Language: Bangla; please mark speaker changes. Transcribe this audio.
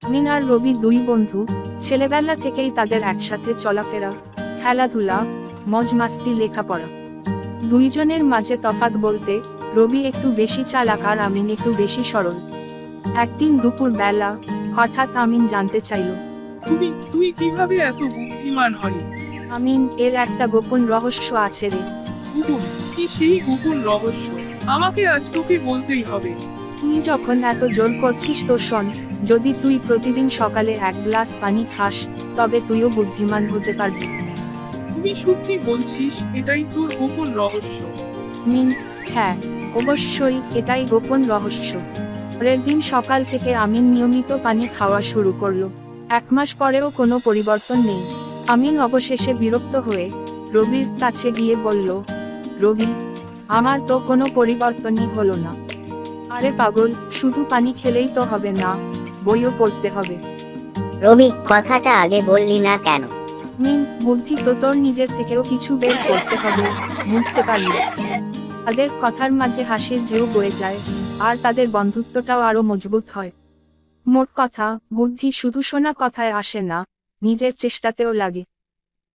Speaker 1: আমিন আর রবি দুই বন্ধু, ছেলেবেলা থেকেই তাদের একসাথে চলাফেরা, খেলাধুলা, মজ মাস্তি, লেখাপড়া। দুইজনের মাঝে তফাৎ বলতে, রবি একটু বেশি চালাক আর আমিন একটু বেশি সরল। একদিন দুপুর বেলা হঠাৎ আমিন জানতে চাইল,
Speaker 2: তুই কিভাবে এত বুদ্ধিমান হলি?
Speaker 1: আমিন, এর একটা গোপন রহস্য আছে রে।
Speaker 2: গোপন? কি সেই গোপন রহস্য? আমাকে আজ তোকে বলতেই হবে।
Speaker 1: তুই যখন এত জোর করছিস তো শোন, যদি তুই প্রতিদিন সকালে এক গ্লাস পানি খাস, তবে তুইও বুদ্ধিমান হতে পারবি।
Speaker 2: তুই সত্যি বলছিস এটাই তোর গোপন রহস্য?
Speaker 1: মিন, হ্যাঁ, অবশ্যই এটাই গোপন রহস্য। পরের দিন সকাল থেকে আমিন নিয়মিত পানি খাওয়া শুরু করলো। 1 মাস পরেও কোনো পরিবর্তন নেই। আমিন অবশেষে বিরক্ত হয়ে রবির কাছে গিয়ে বলল, রবি, আমার তো কোনো পরিবর্তনই হলো না। আরে পাগল, শুধু পানি খেলেই তো হবে না, বইও পড়তে হবে।
Speaker 3: রবি, কথাটা আগে বললি না কেন?
Speaker 1: মিন, বুদ্ধি তো তোর নিজের থেকেও কিছু বের করতে হবে, বুঝতে পারলি? তাদের কথার মাঝে হাসির ঢেউ বয়ে যায়, আর তাদের বন্ধুত্বটাও আরো মজবুত হয়। মোট কথা, বুদ্ধি শুধু শোনা কথায় আসে না, নিজের চেষ্টাতেও লাগে।